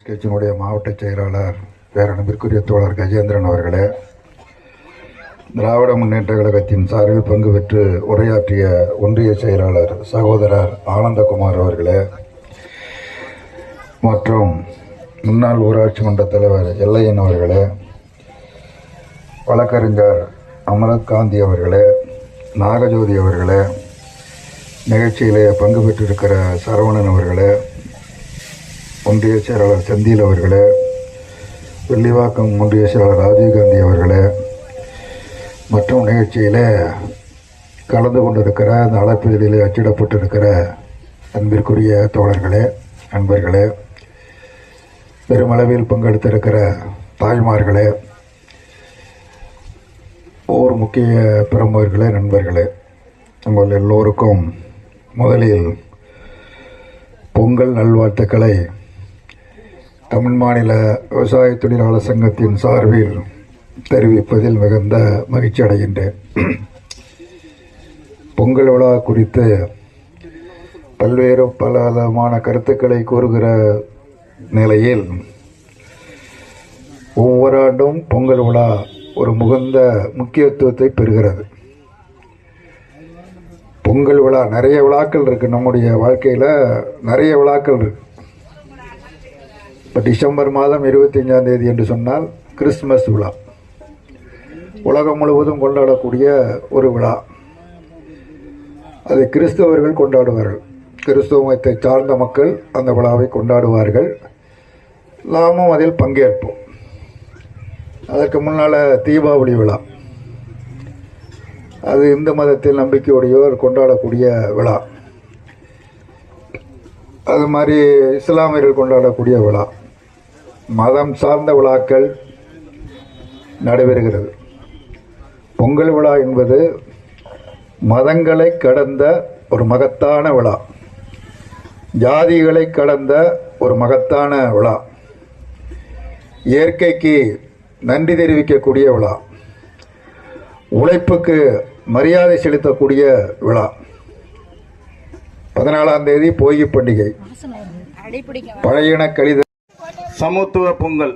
கட்சியினுடைய மாவட்ட செயலாளர் பேரன்பிற்குரிய தோழர் கஜேந்திரன் அவர்களே, திராவிட முன்னேற்ற கழகத்தின் சார்பில் பங்கு பெற்று உரையாற்றிய ஒன்றிய செயலாளர் சகோதரர் ஆனந்தகுமார் அவர்களே, மற்றும் முன்னாள் ஊராட்சி மன்ற தலைவர் எல்லையன் அவர்களே, வழக்கறிஞர் அமரத் காந்தி அவர்களே, நாகஜோதி அவர்களே, நிகழ்ச்சியிலே பங்கு பெற்றிருக்கிற சரவணன் அவர்களே, ஒன்றிய செயலாளர் செந்தில் அவர்களே, வெள்ளிவாக்கம் ஒன்றிய செயலாளர் ராஜீவ்காந்தி அவர்களே, மற்றும் நிகழ்ச்சியிலே கலந்து கொண்டிருக்கிற அந்த அழைப்பிதழிலே அச்சிடப்பட்டிருக்கிற அன்பிற்குரிய தோழர்களே, நண்பர்களே, பெருமளவில் பங்கெடுத்திருக்கிற தாய்மார்களே, ஓர் முக்கிய பிரமுகர்களே, நண்பர்களே, உங்கள் எல்லோருக்கும் முதலில் பொங்கல் நல்வாழ்த்துக்களை தமிழ் மாநில விவசாய தொழிலாளர் சங்கத்தின் சார்பில் தெரிவிப்பதில் மிகுந்த மகிழ்ச்சி அடைகின்றேன். பொங்கல் விழா குறித்து பல்வேறு பலவிதமான கருத்துக்களை கூறுகிற நிலையில் ஒவ்வொரு ஆண்டும் பொங்கல் விழா ஒரு மிகுந்த முக்கியத்துவத்தை பெறுகிறது. பொங்கல் விழா நிறைய விழாக்கள் இருக்குது, நம்முடைய வாழ்க்கையில் நிறைய விழாக்கள் இருக்குது. இப்போ டிசம்பர் மாதம் 25ஆம் தேதி என்று சொன்னால் கிறிஸ்துமஸ் விழா, உலகம் முழுவதும் கொண்டாடக்கூடிய ஒரு விழா. அதை கிறிஸ்தவர்கள் கொண்டாடுவார்கள், கிறிஸ்துவ மதத்தை சார்ந்த மக்கள் அந்த விழாவை கொண்டாடுவார்கள். நாமும் அதில் பங்கேற்போம். அதற்கு முன்னால் தீபாவளி விழா, அது இந்து மதத்தில் நம்பிக்கையுடையோர் கொண்டாடக்கூடிய விழா. அது மாதிரி இஸ்லாமியர்கள் கொண்டாடக்கூடிய விழா. மதம் சார்ந்த விழாக்கள் நடைபெறுகிறது. பொங்கல் விழா என்பது மதங்களை கடந்த ஒரு மகத்தான விழா, ஜாதிகளை கடந்த ஒரு மகத்தான விழா, இயற்கைக்கு நன்றி தெரிவிக்கக்கூடிய விழா, உழைப்புக்கு மரியாதை செலுத்தக்கூடிய விழா. 14ஆம் தேதி போகி பண்டிகை, பழையன கழித சமத்துவ பொங்கல்.